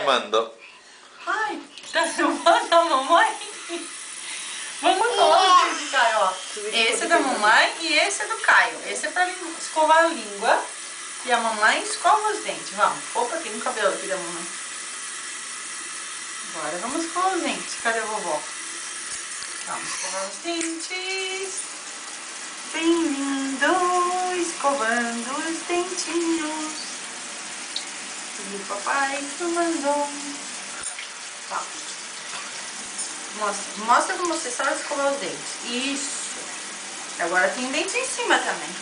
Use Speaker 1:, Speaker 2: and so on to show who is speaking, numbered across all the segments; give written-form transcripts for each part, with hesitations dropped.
Speaker 1: filmando.
Speaker 2: Ai, tá filmando a mamãe? Vamos todos esse Caio, ó. Esse é da mamãe e esse é do Caio. Esse é pra escovar a língua. E a mamãe escova os dentes. Vamos. Opa, tem um cabelo aqui da mamãe. Agora vamos escovar os dentes. Cadê a vovó? Vamos escovar os dentes. Bem lindo. Escovando os dentinhos. E o papai filmando. Tá. Mostra como você sabe escovar os dentes. Isso. Agora tem dente em cima também.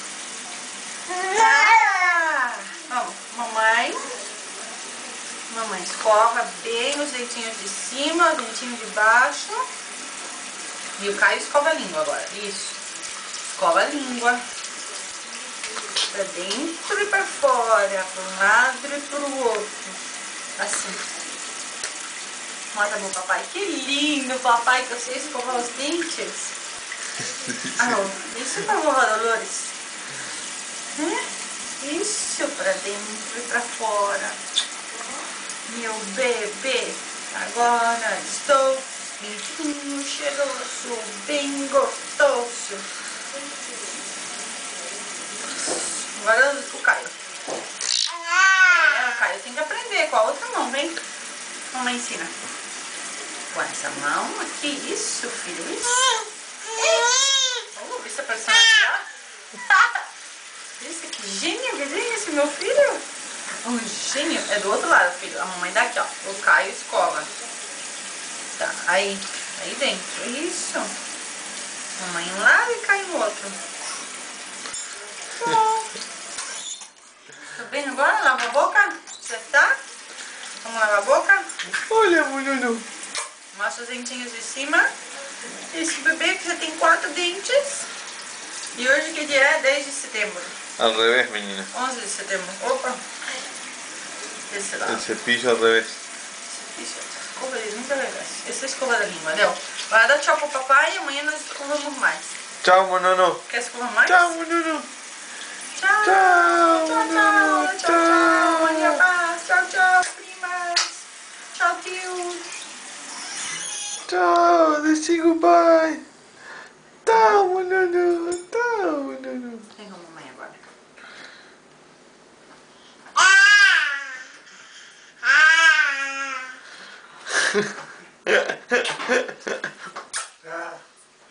Speaker 2: Vamos, mamãe. Mamãe escova bem os dentinhos de cima, os dentinhos de baixo. E o Caio escova a língua agora. Isso. Escova a língua. Pra dentro e pra fora. Para um lado e pro outro. Assim. Mostra pro papai. Que lindo, papai, que eu sei escovar os dentes. Isso pra vovó Dolores. Isso pra dentro e pra fora. Meu bebê, agora estou limpinho, cheiroso, bem gostoso. Agora o Caio. O Caio tem que aprender com a outra mão, vem. Mamãe ensina. Com essa mão aqui, isso, filho, isso. Vamos ver se a pressão aqui, Esse que gênio, que gênio esse meu filho. Um gênio. É do outro lado, filho. A mamãe daqui, ó. O Caio escova. Tá, aí dentro. Isso. Mamãe um lado e Caio no outro. Bom. Tá bem agora? Lava a boca? Você tá? Vamos lavar a boca?
Speaker 1: Olha, menino.
Speaker 2: Mostra os dentinhos de cima. Esse bebê que já tem 4 dentes. E hoje que dia é? 10 de setembro.
Speaker 1: Al revés, menina.
Speaker 2: 11 de setembro. Opa. Esse lado.
Speaker 1: El cepillo al revés.
Speaker 2: Esse escova ele nunca revés. Esse é a escova da língua, Léo. Vai dar tchau pro papai e amanhã nós escovamos mais.
Speaker 1: Chao, monono.
Speaker 2: Quer escovar mais?
Speaker 1: Chao, monono.
Speaker 2: Tchau.
Speaker 1: Tchau,
Speaker 2: Tchau,
Speaker 1: monono.
Speaker 2: tchau. Tchau, tchau. Maria Paz. Tchau, tchau, primas. Tchau, tio.
Speaker 1: Chao, decí goodbye. Chao, monono. Chao, monono.
Speaker 2: Vem com a mamãe agora.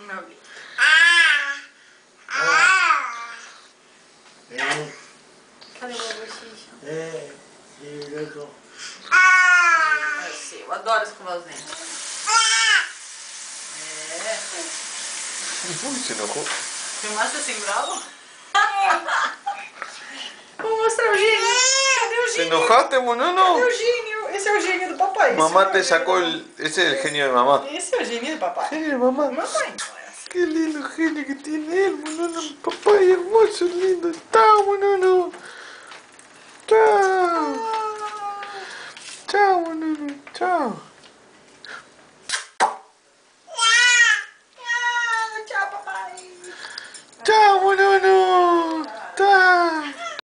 Speaker 2: Meu Deus. Cadê o bochecha? Eu sei, eu adoro escovar os dentes.
Speaker 1: Uy, se enojó.
Speaker 2: Filmaste assim bravo? Vou mostrar o gênio. Cadê o
Speaker 1: ¿Te
Speaker 2: gênio?
Speaker 1: enojaste, monono?
Speaker 2: Cadê o gênio? Esse é o gênio do papai.
Speaker 1: Mamá
Speaker 2: Esse é
Speaker 1: te
Speaker 2: o gênio
Speaker 1: sacó
Speaker 2: do
Speaker 1: el... Ese es el genio de mamá.
Speaker 2: papai. Esse é o gênio do papai.
Speaker 1: Genio de mamá.
Speaker 2: Mamãe não é assim.
Speaker 1: Qué lindo genio que tiene él, monono. Papá, hermoso, lindo. Chao, monono. Chao. Chao, monono. Chao.